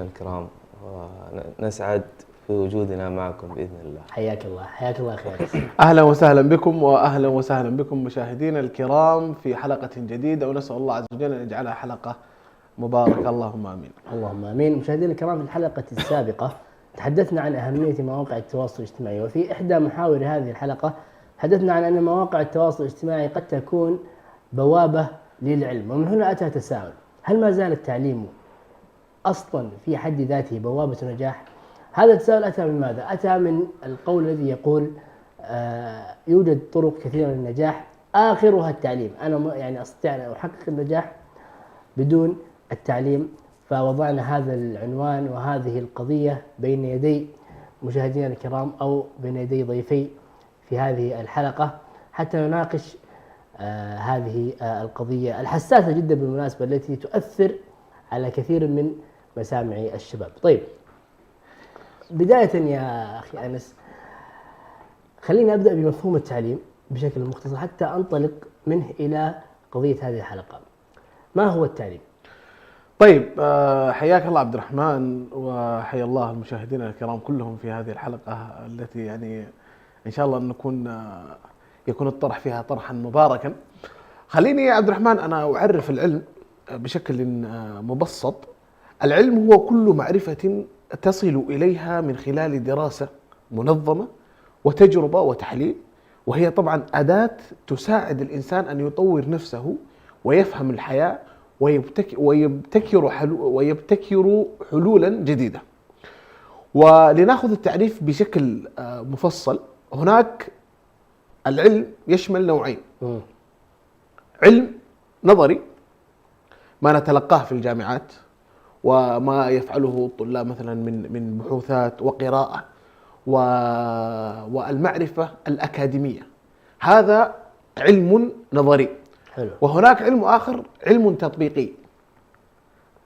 الكرام، ونسعد في وجودنا معكم بإذن الله. حياك الله، حياك الله أخي أنس. أهلا وسهلا بكم، وأهلا وسهلا بكم مشاهدينا الكرام في حلقة جديدة، ونسأل الله عز وجل أن يجعلها حلقة مباركة، اللهم آمين. اللهم آمين. مشاهدينا الكرام، في الحلقة السابقة تحدثنا عن أهمية مواقع التواصل الاجتماعي، وفي إحدى محاور هذه الحلقة تحدثنا عن أن مواقع التواصل الاجتماعي قد تكون بوابة للعلم، ومن هنا أتى تساؤل: هل ما زال التعليم أصلا في حد ذاته بوابة نجاح؟ هذا التساؤل أتى من ماذا؟ أتى من القول الذي يقول يوجد طرق كثيرة للنجاح آخرها التعليم. أنا يعني أستطيع أن أحقق النجاح بدون التعليم. فوضعنا هذا العنوان وهذه القضية بين يدي مشاهدينا الكرام، أو بين يدي ضيفي في هذه الحلقة، حتى نناقش هذه القضية الحساسة جدا بالمناسبة، التي تؤثر على كثير من مسامع الشباب. طيب، بداية يا أخي أنس، خلينا أبدأ بمفهوم التعليم بشكل مختصر حتى أنطلق منه إلى قضية هذه الحلقة. ما هو التعليم؟ طيب، حياك الله عبد الرحمن، وحيا الله المشاهدين الكرام كلهم في هذه الحلقة التي يعني إن شاء الله أن يكون الطرح فيها طرحا مباركا. خليني يا عبد الرحمن أنا أعرف العلم بشكل مبسط. العلم هو كل معرفة تصل إليها من خلال دراسة منظمة وتجربة وتحليل، وهي طبعا أداة تساعد الإنسان أن يطور نفسه ويفهم الحياة ويبتكر حلولا جديدة. ولنأخذ التعريف بشكل مفصل، هناك العلم يشمل نوعين: علم نظري، ما نتلقاه في الجامعات وما يفعله الطلاب مثلا من بحوثات وقراءة والمعرفة الأكاديمية، هذا علم نظري. حلو. وهناك علم آخر، علم تطبيقي،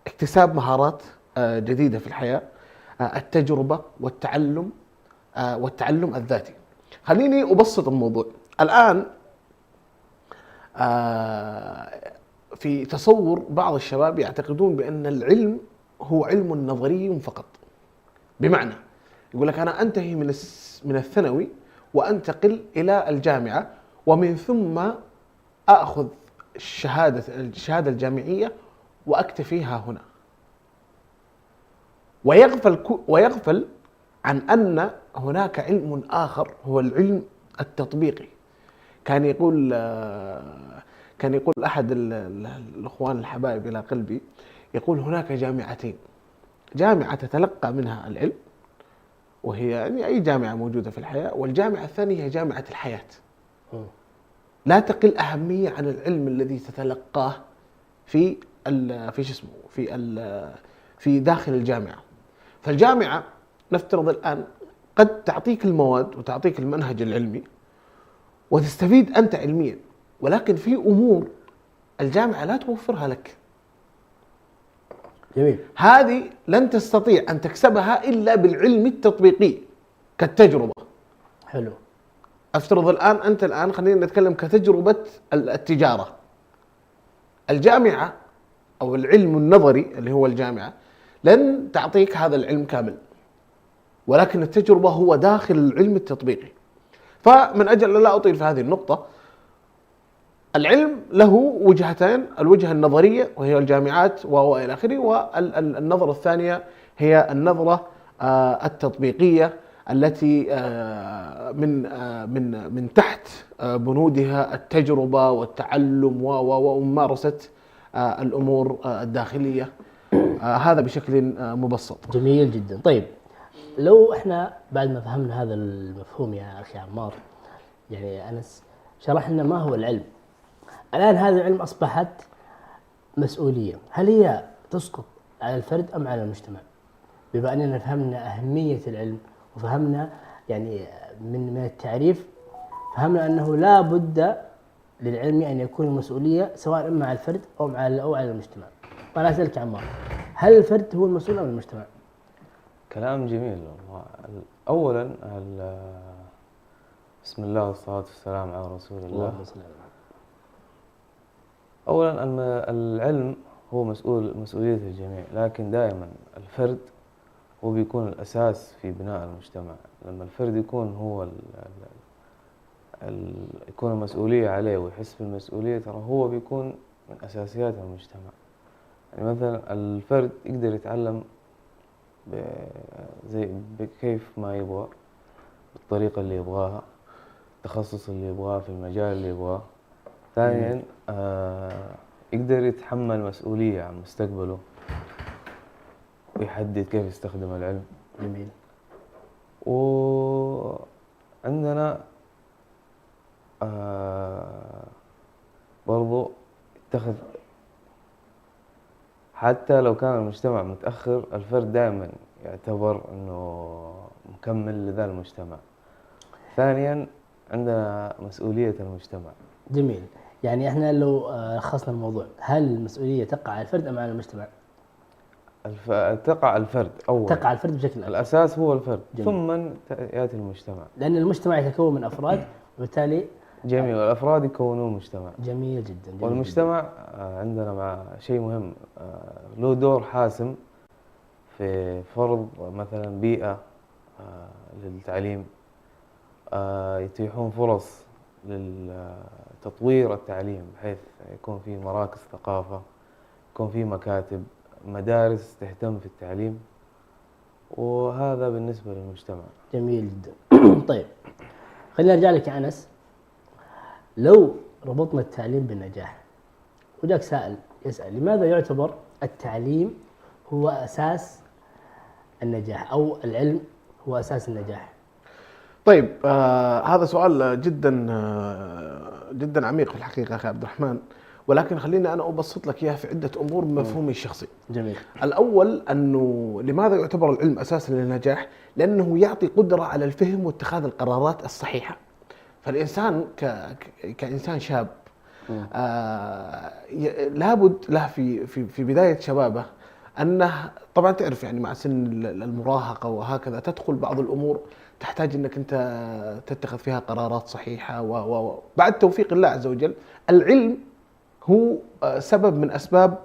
اكتساب مهارات جديدة في الحياة، التجربة والتعلم الذاتي. خليني أبسط الموضوع الآن. في تصور بعض الشباب يعتقدون بأن العلم هو علم نظري فقط، بمعنى يقول لك أنا أنتهي من الثانوي وأنتقل إلى الجامعة، ومن ثم أخذ الشهادة الجامعية وأكتفيها هنا، ويغفل عن أن هناك علم آخر هو العلم التطبيقي. كان يقول أحد الأخوان الحبايب إلى قلبي، يقول هناك جامعتين: جامعة تتلقى منها العلم وهي يعني أي جامعة موجودة في الحياة، والجامعة الثانية هي جامعة الحياة، لا تقل أهمية عن العلم الذي تتلقاه في داخل الجامعة. فالجامعة نفترض الآن قد تعطيك المواد وتعطيك المنهج العلمي وتستفيد أنت علميا، ولكن في أمور الجامعة لا توفرها لك. جميل. هذه لن تستطيع أن تكسبها إلا بالعلم التطبيقي كالتجربة. حلو. أفترض أنت الآن خلينا نتكلم كتجربة التجارة. الجامعة أو العلم النظري اللي هو الجامعة لن تعطيك هذا العلم كامل، ولكن التجربة هو داخل العلم التطبيقي. فمن أجل لا أطيل في هذه النقطة، العلم له وجهتين: الوجهة النظرية وهي الجامعات وإلى آخره، والنظرة الثانية هي النظرة التطبيقية التي من تحت بنودها التجربة والتعلم وممارسة الأمور الداخلية. هذا بشكل مبسط. جميل جدا. طيب، لو احنا بعد ما فهمنا هذا المفهوم يا أخي عمار، يعني أنس شرح لنا ما هو العلم. الآن هذا العلم أصبحت مسؤولية، هل هي تسقط على الفرد أم على المجتمع؟ بما أننا فهمنا أهمية العلم وفهمنا يعني من التعريف فهمنا أنه لا بد للعلم أن يكون مسؤولية سواء مع الفرد أو على المجتمع. فأنا أسألك عمار، هل الفرد هو المسؤول أم المجتمع؟ كلام جميل. أولا بسم الله والصلاة والسلام على رسول الله. اللهم صل على محمد. أولا العلم هو مسؤولية الجميع، لكن دائما الفرد هو بيكون الأساس في بناء المجتمع. لما الفرد يكون هو يكون المسؤولية عليه ويحس بالمسؤولية، ترى هو بيكون من أساسيات المجتمع. يعني مثلا الفرد يقدر يتعلم بكيف ما يبغى، بالطريقة اللي يبغاها، التخصص اللي يبغاه، في المجال اللي يبغاه. ثانيا يقدر يتحمل مسؤولية عن مستقبله ويحدد كيف يستخدم العلم. جميل. وعندنا برضو يتخذ، حتى لو كان المجتمع متأخر، الفرد دائما يعتبر أنه مكمل لذا المجتمع. ثانيا عندنا مسؤولية المجتمع. جميل. يعني احنا لو لخصنا الموضوع، هل المسؤولية تقع على الفرد أم على المجتمع؟ تقع على الفرد أولا. تقع على الفرد بشكل أكبر. الأساس هو الفرد. جميل. ثم يأتي المجتمع، لأن المجتمع يتكون من أفراد، وبالتالي جميل، والأفراد يكونون المجتمع. جميل جدا. جميل والمجتمع جداً. عندنا مع شيء مهم، له دور حاسم في فرض مثلا بيئة للتعليم، يتيحون فرص لتطوير التعليم، بحيث يكون في مراكز ثقافة، يكون في مكاتب، مدارس تهتم في التعليم، وهذا بالنسبة للمجتمع. جميل جدا. طيب، خلينا نرجع لك يا أنس. لو ربطنا التعليم بالنجاح، وجاك سائل يسأل لماذا يعتبر التعليم هو أساس النجاح، أو العلم هو أساس النجاح؟ طيب، هذا سؤال جدا جدا عميق في الحقيقة أخي عبد الرحمن، ولكن خليني أنا أبسط لك إياه في عدة أمور بمفهومي الشخصي. جميل. الأول، أنه لماذا يعتبر العلم أساسا للنجاح؟ لأنه يعطي قدرة على الفهم واتخاذ القرارات الصحيحة. فالإنسان كإنسان شاب لابد له في بداية شبابه أنه طبعا تعرف يعني مع سن المراهقة وهكذا تدخل بعض الأمور تحتاج أنك أنت تتخذ فيها قرارات صحيحة بعد توفيق الله عز وجل. العلم هو سبب من أسباب،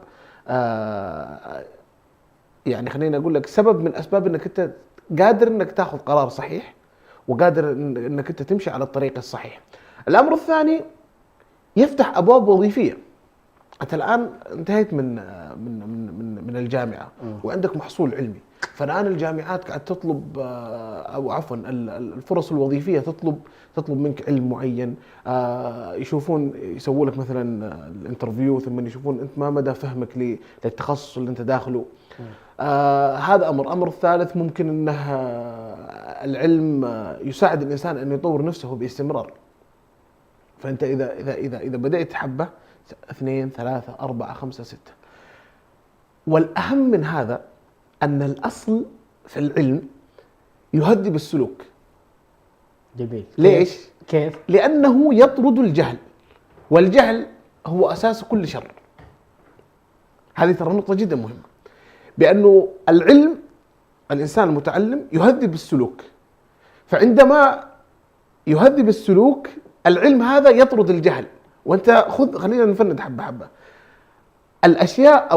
يعني خليني أقول لك سبب من أسباب أنك أنت قادر أنك تأخذ قرار صحيح، وقادر أنك أنت تمشي على الطريق الصحيح. الأمر الثاني، يفتح أبواب وظيفية. أنت الآن انتهيت من الجامعة وعندك محصول علمي، فالآن الجامعات قاعد تطلب، أو عفوا الفرص الوظيفية تطلب منك علم معين. يشوفون يسووا لك مثلا الانترفيو، ثم يشوفون أنت ما مدى فهمك للتخصص اللي أنت داخله. هذا أمر الثالث، ممكن أنه العلم يساعد الإنسان أن يطور نفسه باستمرار. فأنت إذا بدأت حبة 2 3 4 5 6. والأهم من هذا أن الأصل في العلم يهذب السلوك. جميل. ليش؟ كيف؟ لأنه يطرد الجهل، والجهل هو أساس كل شر. هذه ترى نقطة جدا مهمة، بأنه العلم، الإنسان المتعلم يهذب السلوك، فعندما يهذب السلوك العلم هذا يطرد الجهل. وانت خلينا نفند حبة حبة. الأشياء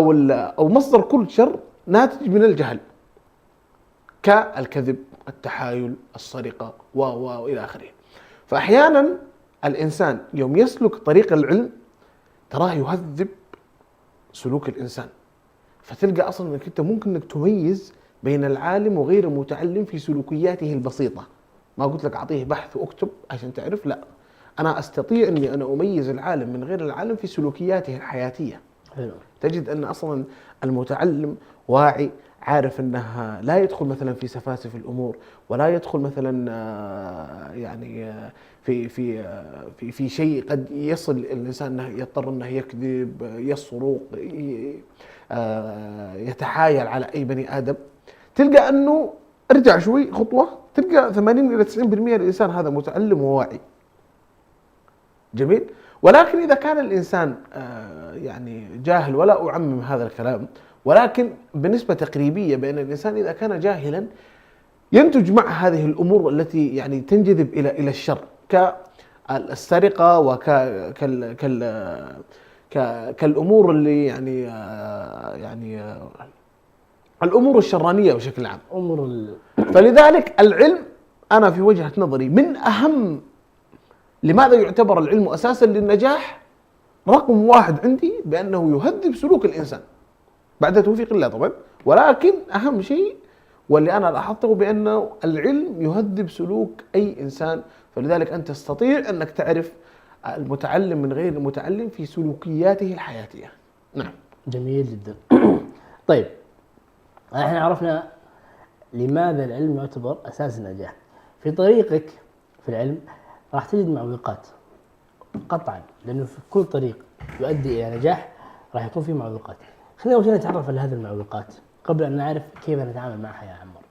أو مصدر كل شر ناتج من الجهل، كالكذب، التحايل، السرقة وإلى آخره. فأحيانا الإنسان يوم يسلك طريق العلم تراه يهذب سلوك الإنسان، فتلقى أصلا أنك أنت ممكن أنك تميز بين العالم وغير المتعلم في سلوكياته البسيطة. ما قلت لك أعطيه بحث وأكتب عشان تعرف، لا، أنا أستطيع أني أنا أميز العالم من غير العالم في سلوكياته الحياتية. حلو. تجد أن أصلا المتعلم واعي، عارف أنه لا يدخل مثلا في سفاسف الأمور، ولا يدخل مثلا يعني في شيء قد يصل الإنسان أنه يضطر أنه يكذب، يسرق، يتحايل على أي بني آدم. تلقى أنه ارجع شوي خطوة، تلقى 80 إلى 90% الإنسان هذا متعلم وواعي. جميل. ولكن إذا كان الإنسان يعني جاهل، ولا أعمم هذا الكلام، ولكن بنسبة تقريبية، بأن الإنسان إذا كان جاهلا ينتج مع هذه الأمور التي يعني تنجذب إلى الشر، كالسرقة كالامور اللي الامور الشرانيه بشكل عام. فلذلك العلم انا في وجهه نظري من اهم. لماذا يعتبر العلم اساسا للنجاح؟ رقم واحد عندي بانه يهذب سلوك الانسان بعد توفيق الله طبعا، ولكن اهم شيء واللي انا لاحظته بانه العلم يهذب سلوك اي انسان. فلذلك انت تستطيع انك تعرف المتعلم من غير المتعلم في سلوكياته الحياتيه. نعم. جميل جدا. طيب احنا عرفنا لماذا العلم يعتبر اساس النجاح. في طريقك في العلم راح تجد معوقات قطعا، لانه في كل طريق يؤدي الى نجاح راح يكون فيه معوقات. خلينا اول شيء نتعرف على هذه المعوقات قبل ان نعرف كيف نتعامل معها يا عمار.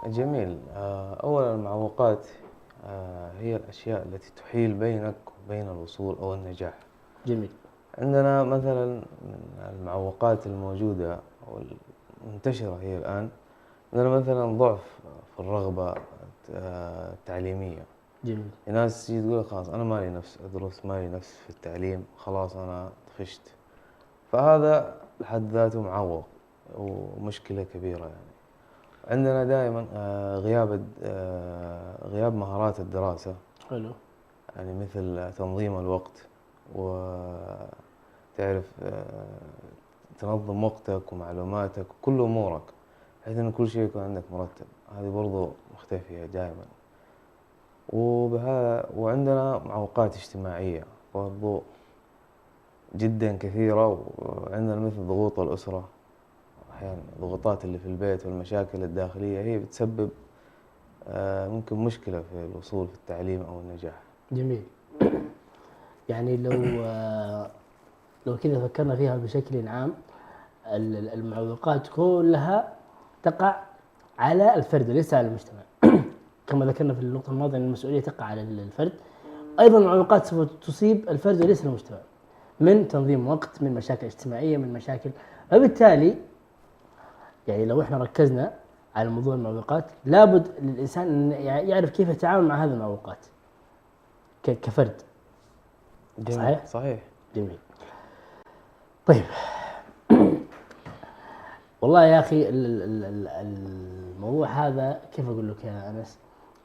جميل. أولا المعوقات هي الأشياء التي تحيل بينك وبين الوصول أو النجاح. جميل. عندنا مثلا من المعوقات الموجودة والمنتشرة هي الآن، عندنا مثلا ضعف في الرغبة التعليمية. جميل. الناس تجي تقول خلاص أنا مالي نفس أدرس، مالي نفس في التعليم، خلاص أنا طفشت. فهذا لحد ذاته معوق ومشكلة كبيرة يعني. عندنا دائما غياب مهارات الدراسة. حلو. يعني مثل تنظيم الوقت، وتعرف تنظم وقتك ومعلوماتك وكل أمورك بحيث أن كل شيء يكون عندك مرتب. هذه برضو مختفية دائما. وعندنا معوقات اجتماعية برضو جدا كثيرة. وعندنا مثل ضغوط الأسرة، أحيانا الضغوطات اللي في البيت والمشاكل الداخلية هي بتسبب ممكن مشكلة في الوصول في التعليم أو النجاح. جميل. يعني لو كذا فكرنا فيها بشكل عام، المعوقات كلها تقع على الفرد وليس على المجتمع. كما ذكرنا في النقطة الماضية أن المسؤولية تقع على الفرد، أيضا المعوقات سوف تصيب الفرد وليس المجتمع، من تنظيم وقت، من مشاكل اجتماعية، من مشاكل. وبالتالي يعني لو احنا ركزنا على موضوع المعوقات، لابد للإنسان أن يعرف كيف يتعامل مع هذه المعوقات كفرد. جميل. صحيح. جميل. طيب والله يا أخي الموضوع هذا كيف أقول لك يا أنس،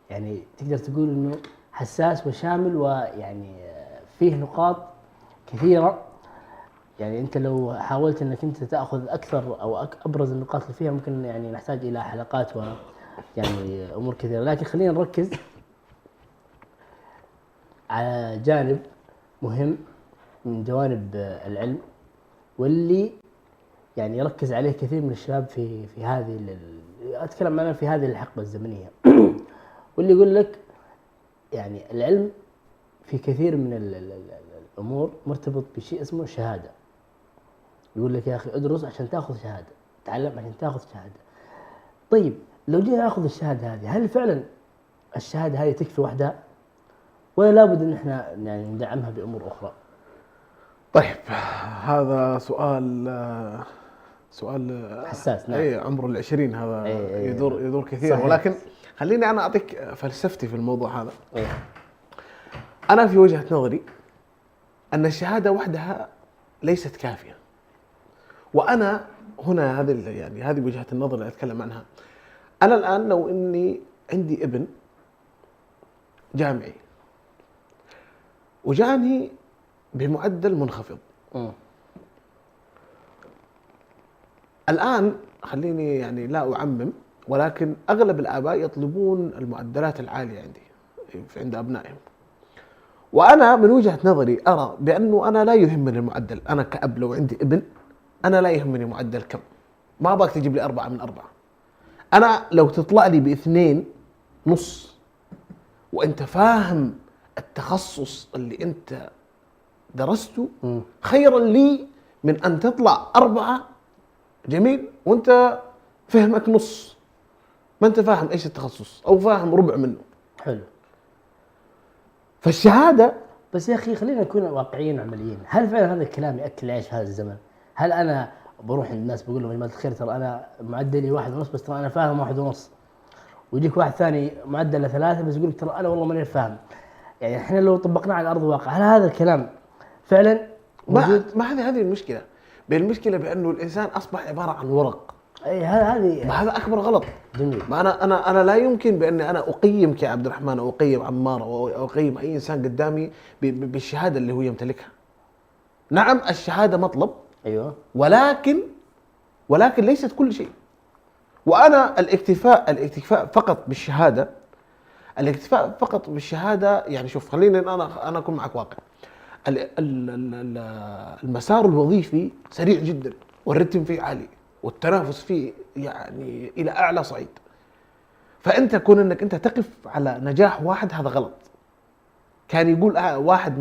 يعني تقدر تقول إنه حساس وشامل، ويعني فيه نقاط كثيرة. يعني أنت لو حاولت إنك أنت تأخذ أكثر أو أبرز النقاط اللي فيها ممكن يعني نحتاج إلى حلقات ويعني أمور كثيرة، لكن خلينا نركز على جانب مهم من جوانب العلم، واللي يعني يركز عليه كثير من الشباب في هذه أتكلم أنا في هذه الحقبة الزمنية. واللي يقول لك يعني العلم في كثير من الأمور مرتبط بشيء اسمه شهادة. يقول لك يا أخي ادرس عشان تأخذ شهادة، تعلم عشان تأخذ شهادة. طيب لو جينا نأخذ الشهادة هذه، هل فعلا الشهادة هذه تكفي وحدها، ولا لابد ان احنا يعني ندعمها بامور اخرى؟ طيب هذا سؤال حساس. نعم. اي عمر ال20 هذا. يدور كثير. صحيح. ولكن خليني انا اعطيك فلسفتي في الموضوع هذا. انا في وجهة نظري ان الشهادة وحدها ليست كافية. وانا هنا هذه وجهة النظر اللي اتكلم عنها. انا الان لو اني عندي ابن جامعي وجاني بمعدل منخفض، الآن خليني يعني لا أعمم، ولكن أغلب الآباء يطلبون المعدلات العالية عند أبنائهم. وأنا من وجهة نظري أرى بأنه أنا لا يهمني المعدل. أنا كأب لو عندي ابن أنا لا يهمني معدل كم، ما أبغاك تجيب لي 4 من 4. أنا لو تطلع لي ب2.5 وأنت فاهم التخصص اللي أنت درسته خيرا لي من أن تطلع 4 جميل وأنت فهمك نص، ما أنت فاهم إيش التخصص أو فاهم ربع منه. حلو. فالشهادة بس يا أخي خلينا نكون واقعيين عمليين. هل فعلا هذا الكلام يأكل عيش هذا الزمن؟ هل أنا بروح عند الناس بقول لهم يا جماعة الخير ترى أنا معدلي 1.5 بس ترى أنا فاهم 1.5، ويجيك واحد ثاني معدله 3 بس يقول ترى أنا والله ماني فاهم. يعني احنا لو طبقناه على ارض الواقع، هل هذا الكلام فعلا ما هذه المشكله. المشكله بانه الانسان اصبح عباره عن ورق. اي هذه هذا اكبر غلط. جميل. ما انا لا يمكن باني انا اقيم كعبد الرحمن او اقيم عمار او اقيم اي انسان قدامي بالشهاده اللي هو يمتلكها. نعم الشهاده مطلب، ايوه، ولكن ليست كل شيء. وانا الاكتفاء فقط بالشهاده يعني شوف، خليني انا اكون معك واقع. المسار الوظيفي سريع جدا والرتم فيه عالي والتنافس فيه يعني الى اعلى صعيد. فانت كون انك انت تقف على نجاح واحد هذا غلط. كان يقول واحد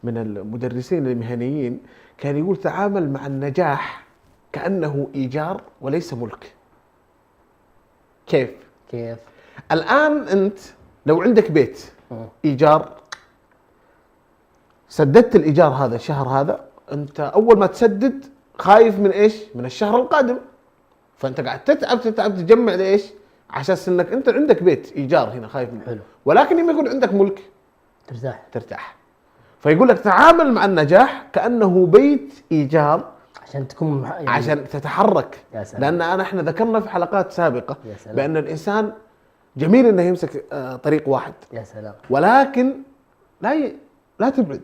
من المدرسين المهنيين كان يقول تعامل مع النجاح كأنه إيجار وليس ملك. كيف؟ الآن أنت لو عندك بيت إيجار، سددت الإيجار هذا الشهر هذا، أنت أول ما تسدد خايف من إيش؟ من الشهر القادم. فأنت قاعد تتعب تجمع لإيش؟ عشان إنك أنت عندك بيت إيجار هنا خايف منه. حلو. ولكن لما يكون عندك ملك ترتاح. فيقول لك تعامل مع النجاح كأنه بيت إيجار عشان تكون يعني عشان تتحرك. يا سلام. لأن احنا ذكرنا في حلقات سابقة بأن الإنسان جميل إنه يمسك طريق واحد. يا سلام. ولكن لا تبعد.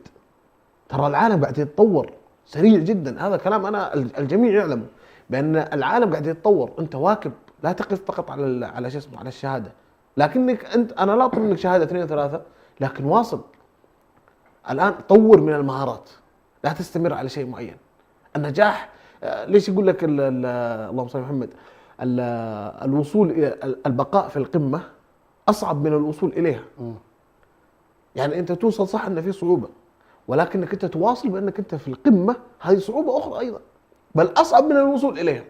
ترى العالم قاعد يتطور سريع جدا. هذا كلام أنا الجميع يعلم بأن العالم قاعد يتطور. أنت واكب، لا تقف فقط على شو اسمه على الشهادة. لكنك أنا لا أطلب منك شهادة 2 و3، لكن واصل. الآن طور من المهارات، لا تستمر على شيء معين. النجاح ليش يقول لك اللهم صل على محمد، الوصول إلى البقاء في القمة أصعب من الوصول إليها. يعني أنت توصل صح أن في صعوبة، ولكنك أنت تواصل بأنك أنت في القمة هذه صعوبة أخرى أيضا، بل أصعب من الوصول إليها.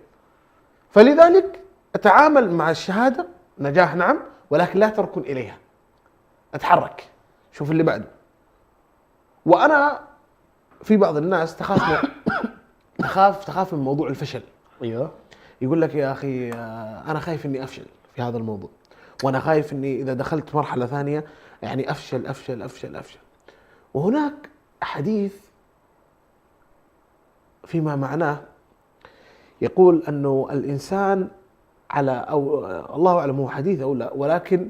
فلذلك أتعامل مع الشهادة نجاح نعم، ولكن لا تركن إليها. أتحرك، شوف اللي بعده. وأنا في بعض الناس تخاف من موضوع الفشل. ايوه. يقول لك يا اخي انا خايف اني افشل في هذا الموضوع، وانا خايف اني اذا دخلت مرحله ثانيه يعني افشل. وهناك حديث فيما معناه يقول انه الانسان على او الله اعلم هو حديث او لا، ولكن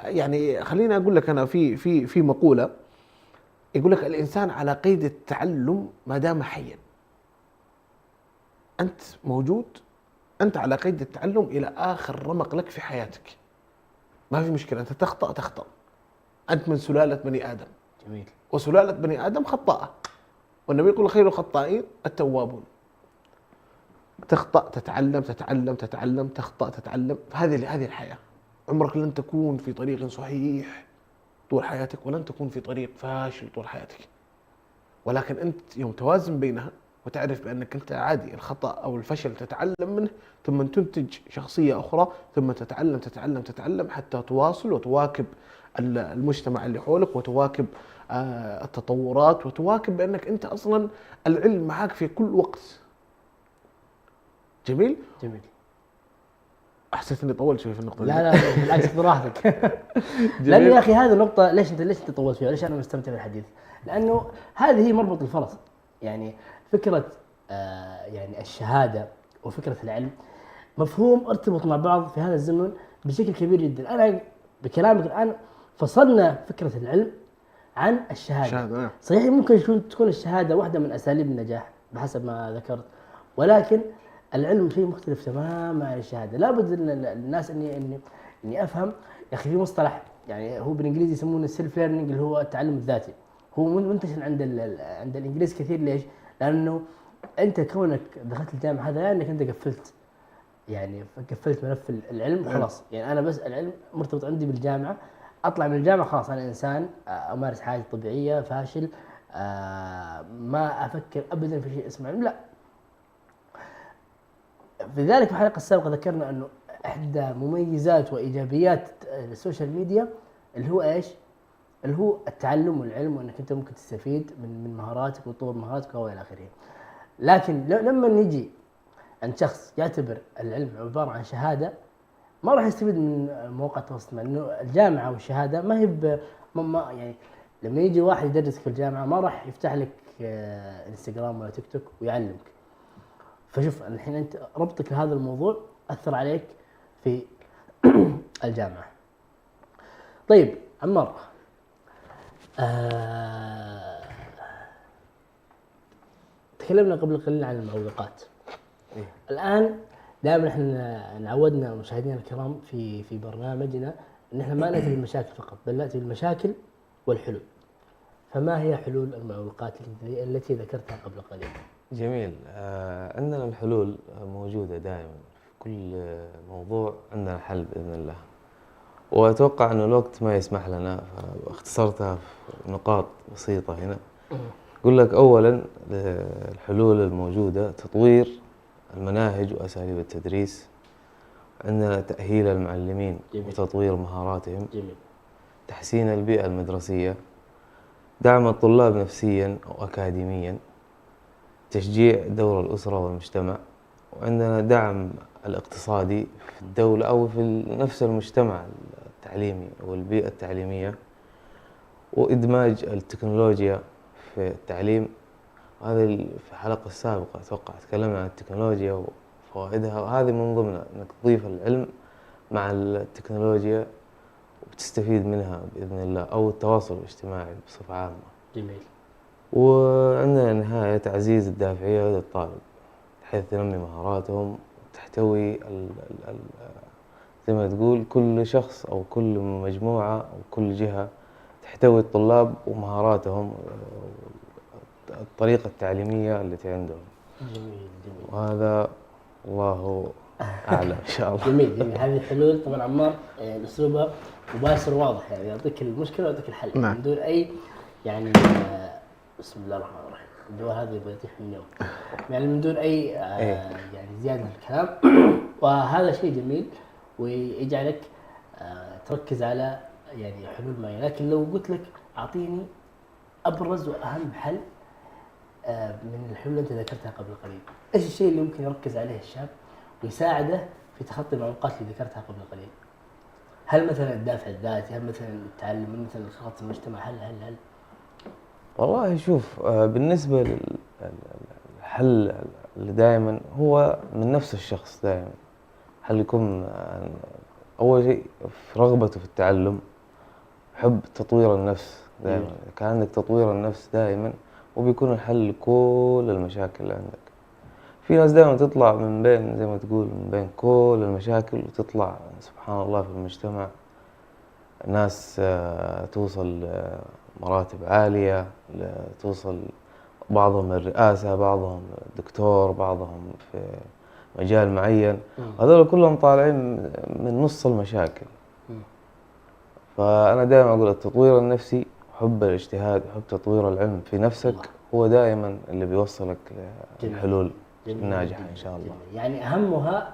يعني خليني اقول لك انا في مقوله يقول لك الانسان على قيد التعلم ما دام حيا. أنت موجود، أنت على قيد التعلم إلى آخر رمق لك في حياتك. ما في مشكلة، أنت تخطأ. أنت من سلالة بني آدم. جميل. وسلالة بني آدم خطاءة. والنبي يقول خير الخطائين التوابون. تخطأ تتعلم، تخطأ تتعلم. هذه الحياة. عمرك لن تكون في طريق صحيح طول حياتك، ولن تكون في طريق فاشل طول حياتك. ولكن أنت يوم توازن بينها وتعرف بأنك أنت عادي الخطأ أو الفشل تتعلم منه، ثم تنتج شخصية أخرى، ثم تتعلم حتى تواصل وتواكب المجتمع اللي حولك، وتواكب التطورات، وتواكب بأنك أنت أصلا العلم معك في كل وقت. جميل؟ أحسست إني طولت شوي في النقطة دي. لا بالعكس براحتك. لأن يا أخي هذه النقطة ليش أنت طولت فيها؟ ليش أنا مستمتع بالحديث؟ لأنه هذه هي مربط الفرس. يعني فكرة يعني الشهادة وفكرة العلم مفهوم ارتبط مع بعض في هذا الزمن بشكل كبير جدا. أنا بكلامك الآن فصلنا فكرة العلم عن الشهادة. صحيح ممكن تكون الشهادة واحدة من أساليب النجاح بحسب ما ذكرت، ولكن العلم شيء مختلف تماما عن الشهادة. لابد الناس إني أفهم. يا أخي في مصطلح يعني هو بالإنجليزي يسمونه السيلف ليرنينج، اللي هو التعلم الذاتي. هو منتشر عند الإنجليز كثير. ليش؟ لأنه أنت كونك دخلت الجامعة هذا يعني أنك أنت قفلت ملف العلم خلاص. يعني أنا بس العلم مرتبط عندي بالجامعة، أطلع من الجامعة خلاص أنا إنسان أمارس حياتي طبيعية فاشل، ما أفكر أبدا في شيء اسمه علم. لا. في ذلك في الحلقة السابقة ذكرنا أنه إحدى مميزات وإيجابيات السوشيال ميديا اللي هو إيش؟ اللي هو التعلم والعلم، وانك انت ممكن تستفيد من مهاراتك وتطور مهاراتك والى اخره. لكن لما نجي عند شخص يعتبر العلم عباره عن شهاده، ما راح يستفيد من مواقع التواصل الاجتماعي، لانه الجامعه والشهاده ما هي يعني لما يجي واحد يدرسك في الجامعه ما راح يفتح لك انستغرام ولا تيك توك ويعلمك. فشوف الحين انت ربطك لهذا الموضوع اثر عليك في الجامعه. طيب عمار، تكلمنا قبل قليل عن المعوقات. إيه. الان دائما احنا نعودنا مشاهدينا الكرام في برنامجنا ان احنا ما ناتي بالمشاكل فقط، بل ناتي بالمشاكل والحلول. فما هي حلول المعوقات التي ذكرتها قبل قليل؟ جميل. عندنا الحلول موجودة دائما في كل موضوع، عندنا حل بإذن الله. وأتوقع أن الوقت ما يسمح لنا، فاختصرتها في نقاط بسيطة هنا. أقول لك أولا الحلول الموجودة: تطوير المناهج وأساليب التدريس، عندنا تأهيل المعلمين جميل. وتطوير مهاراتهم، جميل. تحسين البيئة المدرسية، دعم الطلاب نفسيا وأكاديميا، تشجيع دور الأسرة والمجتمع، وعندنا دعم الاقتصادي في الدولة أو في نفس المجتمع التعليمي أو البيئة التعليمية، وإدماج التكنولوجيا في التعليم. هذه في الحلقة السابقة أتوقع تكلمنا عن التكنولوجيا وفوائدها، وهذه من ضمنها أنك تضيف العلم مع التكنولوجيا وتستفيد منها بإذن الله، أو التواصل الاجتماعي بصفة عامة. جميل. وعندنا نهاية تعزيز الدافعية لدى الطالب بحيث تنمي مهاراتهم وتحتوي زي ما تقول كل شخص أو كل مجموعة أو كل جهة تحتوي الطلاب ومهاراتهم، الطريقة التعليمية التي عندهم. جميل. جميل. وهذا الله أعلم إن شاء الله. جميل. جميل. هذه الحلول طبعا عمار اسلوبها مباشر واضح، يعني يعطيك المشكله ويعطيك الحل. نعم. من دون اي يعني بسم الله الرحمن الرحيم، الدواء هذا يبغى يطيح من النوم، يعني من دون اي يعني زياده في الكلام. وهذا شيء جميل ويجعلك تركز على يعني حلول معينه. لكن لو قلت لك اعطيني ابرز واهم حل من الحلول اللي انت ذكرتها قبل قليل، ايش الشيء اللي ممكن يركز عليه الشاب ويساعده في تخطي المعوقات اللي ذكرتها قبل قليل؟ هل مثلا الدافع الذاتي، هل مثلا التعلم، هل مثلا خطط المجتمع، هل والله شوف، بالنسبة للحل اللي دائما هو من نفس الشخص دائما. حل يكون أول شيء في رغبته في التعلم، حب تطوير النفس دائما. إذا كان عندك تطوير النفس دائما وبيكون الحل لكل المشاكل اللي عندك. في ناس دائما تطلع من بين زي ما تقول من بين كل المشاكل وتطلع سبحان الله في المجتمع ناس توصل مراتب عالية، توصل بعضهم الرئاسة، بعضهم دكتور، بعضهم في مجال معين. هذول كلهم طالعين من نص المشاكل. فأنا دائما أقول التطوير النفسي، حب الاجتهاد، حب تطوير العلم في نفسك هو دائما اللي بيوصلك للحلول الناجحة إن شاء الله. يعني أهمها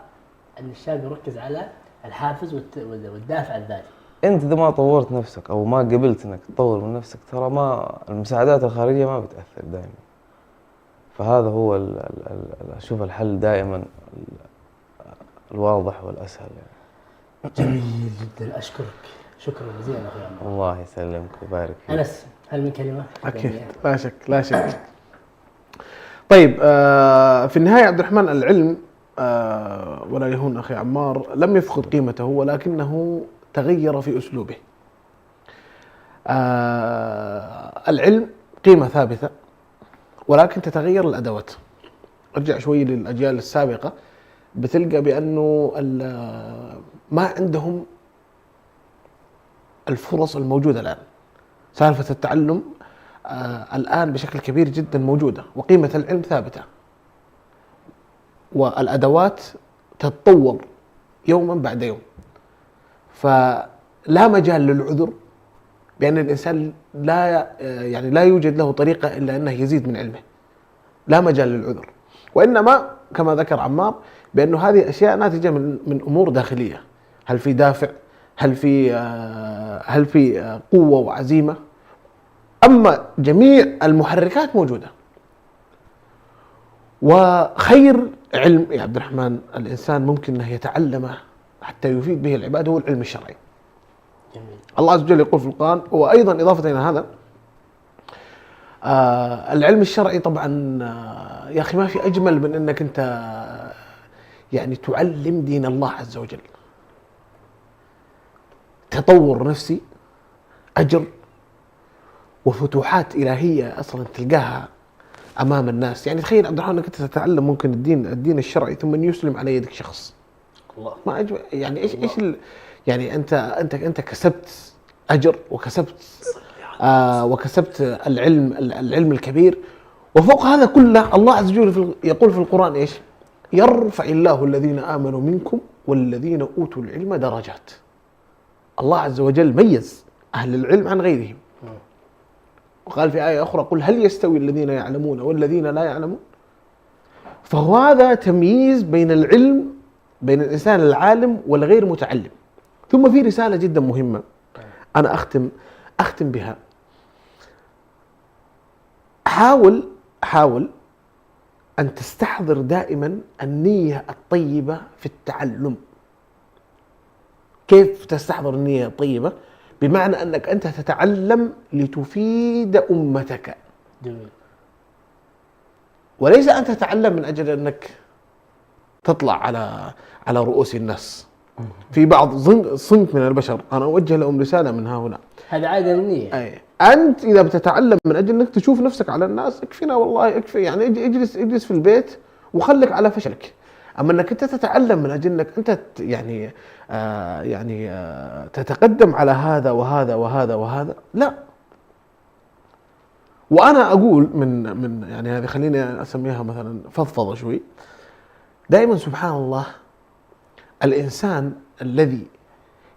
أن الشاب يركز على الحافز والدافع الذاتي. أنت إذا ما طورت نفسك أو ما قبلت إنك تطور من نفسك، ترى ما المساعدات الخارجية ما بتأثر دائما. فهذا هو أشوف الحل دائما الواضح والأسهل يعني. جميل جدا، أشكرك شكرا جزيلا أخي عمار. الله يسلمك ويبارك فيك. أنس، هل من كلمة؟ أكيد، لا شك لا شك. طيب، في النهاية عبد الرحمن، العلم ولا يهون أخي عمار لم يفقد قيمته، ولكنه تغير في أسلوبه. العلم قيمة ثابتة، ولكن تتغير الأدوات. ارجع شوي للأجيال السابقة بتلقى بأنه ما عندهم الفرص الموجودة الآن. سالفة التعلم الآن بشكل كبير جدا موجودة، وقيمة العلم ثابتة، والأدوات تتطور يوما بعد يوم. فلا مجال للعذر بأن الإنسان لا يوجد له طريقة إلا أنه يزيد من علمه. لا مجال للعذر، وإنما كما ذكر عمار بأنه هذه أشياء ناتجة من أمور داخلية. هل في دافع؟ هل في قوة وعزيمة؟ أما جميع المحركات موجودة. وخير علم يا عبد الرحمن الإنسان ممكن أنه يتعلمه حتى يفيد به العباد هو العلم الشرعي. جميل. الله عز وجل يقول في القرآن، وأيضا إضافة إلى هذا العلم الشرعي طبعا يا أخي ما في أجمل من أنك أنت يعني تعلم دين الله عز وجل. تطور نفسي، أجر، وفتوحات إلهية أصلا تلقاها أمام الناس. يعني تخيل عبد الرحمن أنك أنت تتعلم ممكن الدين الشرعي ثم يسلم على يدك شخص. الله. ما أجمل يعني إيش يعني أنت كسبت أجر وكسبت العلم الكبير. وفوق هذا كله الله عز وجل يقول في القرآن إيش؟ يرفع الله الذين آمنوا منكم والذين أوتوا العلم درجات. الله عز وجل ميز أهل العلم عن غيرهم. وقال في آية أخرى قل هل يستوي الذين يعلمون والذين لا يعلمون. فهو هذا تمييز بين العلم، بين الإنسان العالم والغير متعلم. ثم في رسالة جدا مهمة أنا أختم بها. حاول أن تستحضر دائما النية الطيبة في التعلم. كيف تستحضر النية الطيبة؟ بمعنى أنك أنت تتعلم لتفيد أمتك. جميل. وليس أن تتعلم من أجل أنك تطلع على رؤوس الناس. في بعض صنف من البشر أنا أوجه لهم رسالة من ها هنا. هذا عادة النية. أي أنت إذا بتتعلم من أجل أنك تشوف نفسك على الناس، اكفينا والله اكفي، يعني اجلس في البيت وخلك على فشلك. أما أنك أنت تتعلم من أجل أنك أنت تتقدم على هذا وهذا وهذا وهذا، لا. وأنا أقول من يعني هذه خليني أسميها مثلا فضفضة شوي. دائما سبحان الله الإنسان الذي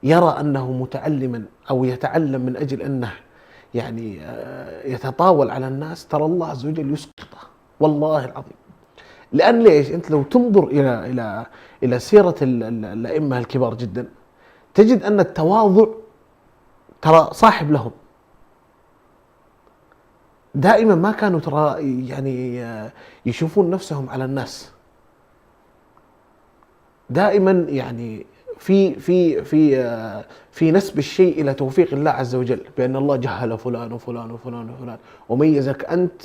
يرى أنه متعلما أو يتعلم من أجل أنه يعني يتطاول على الناس، ترى الله عز وجل يسقطه والله العظيم. لأن ليش؟ أنت لو تنظر إلى سيرة الأئمة الكبار جدا تجد أن التواضع ترى صاحب لهم. دائما ما كانوا ترى يعني يشوفون نفسهم على الناس. دائما يعني في نسب الشيء إلى توفيق الله عز وجل، بأن الله جهل فلان وفلان وفلان وفلان وميزك أنت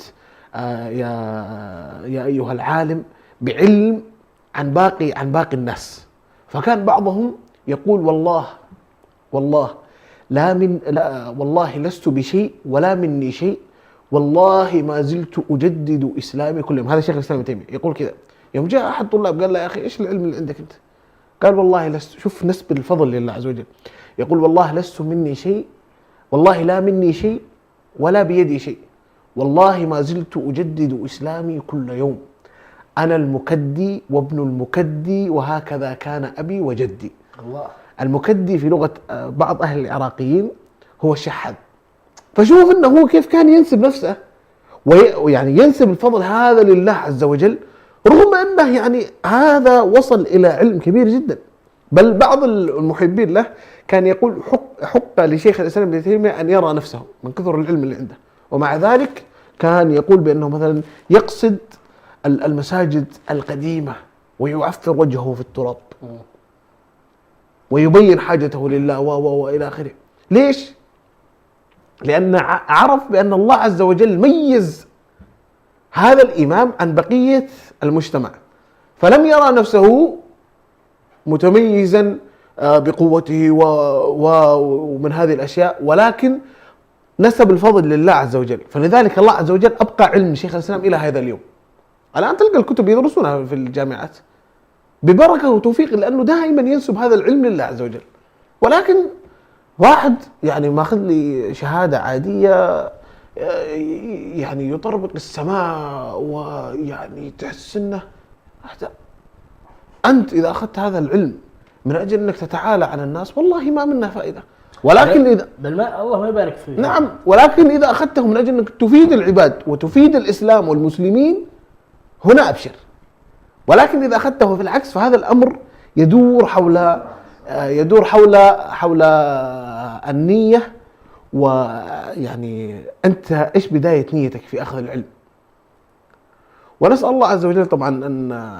يا أيها العالم بعلم عن باقي الناس. فكان بعضهم يقول والله والله لست بشيء ولا مني شيء، والله ما زلت أجدد إسلامي كل يوم. هذا شيخ الإسلام ابن تيمية يقول كذا. يوم جاء أحد طلاب قال له يا أخي إيش العلم اللي عندك أنت؟ قال والله لست، شوف نسب الفضل لله عز وجل، يقول والله لست مني شيء، والله لا مني شيء ولا بيدي شيء، والله ما زلت أجدد إسلامي كل يوم، أنا المكدي وابن المكدي وهكذا كان أبي وجدي. الله. المكدي في لغة بعض أهل العراقيين هو الشحاذ. فشوف أنه هو كيف كان ينسب نفسه ويعني ينسب الفضل هذا لله عز وجل، رغم أنه يعني هذا وصل إلى علم كبير جدا. بل بعض المحبين له كان يقول حق لشيخ الإسلام ابن تيمية أن يرى نفسه من كثر العلم اللي عنده. ومع ذلك كان يقول بأنه مثلا يقصد المساجد القديمة ويعفر وجهه في التراب ويبين حاجته لله وإلى آخره. ليش؟ لأن عرف بأن الله عز وجل ميز هذا الإمام عن بقية المجتمع، فلم يرى نفسه متميزا بقوته ومن هذه الأشياء، ولكن نسب الفضل لله عز وجل. فلذلك الله عز وجل أبقى علم شيخ الإسلام إلى هذا اليوم. الآن تلقى الكتب يدرسونها في الجامعات ببركة وتوفيق، لأنه دائما ينسب هذا العلم لله عز وجل. ولكن واحد يعني ماخذ لي شهادة عادية يعني يطربق السماء ويعني تحس انه انت اذا اخذت هذا العلم من اجل انك تتعالى على الناس والله ما منه فائده. ولكن اذا بل ما الله ما يبارك فيه. نعم، ولكن اذا اخذته من اجل انك تفيد العباد وتفيد الاسلام والمسلمين هنا ابشر. ولكن اذا اخذته في العكس فهذا الامر يدور حول النية. ويعني أنت إيش بداية نيتك في أخذ العلم؟ ونسأل الله عز وجل طبعا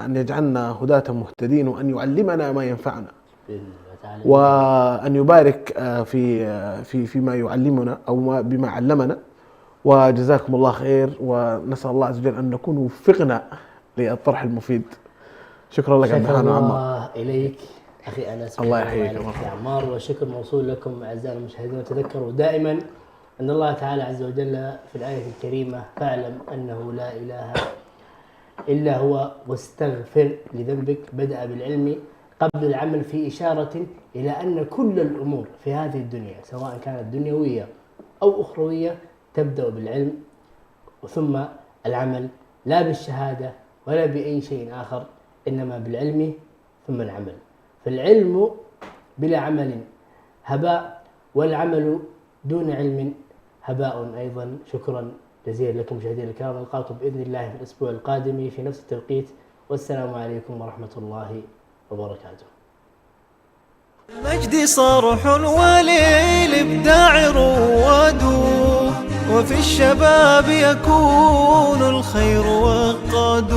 أن يجعلنا هداة مهتدين، وأن يعلمنا ما ينفعنا، وأن يبارك فيما يعلمنا أو بما علمنا، وجزاكم الله خير، ونسأل الله عز وجل أن نكون وفقنا للطرح المفيد. شكرا لك عبد الرحمن وعمار. الله إليك أخي أنس. الله يحييك أخي عمار، والشكر موصول لكم أعزائنا المشاهدين. وتذكروا دائما أن الله تعالى عز وجل في الآية الكريمة: فاعلم أنه لا إله إلا هو واستغفر لذنبك. بدأ بالعلم قبل العمل، في إشارة إلى أن كل الأمور في هذه الدنيا سواء كانت دنيوية أو أخروية تبدأ بالعلم ثم العمل، لا بالشهادة ولا بأي شيء آخر، إنما بالعلم ثم العمل. فالعلم بلا عمل هباء، والعمل دون علم هباء أيضا. شكرا جزيلا لكم مشاهدينا الكرام، نلقاكم بإذن الله في الأسبوع القادم في نفس التوقيت، والسلام عليكم ورحمة الله وبركاته. المجد صرح وللإبداع رواد، وفي الشباب يكون الخير وقاد.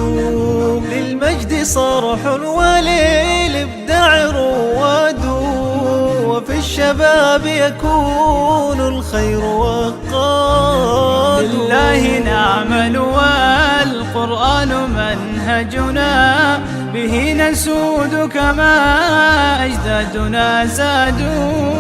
للمجد صرح وللإبداع رواد، وفي الشباب يكون الخير وقاد. لله نعمل والقرآن منهجنا، به نسود كما أجدادنا زادوا.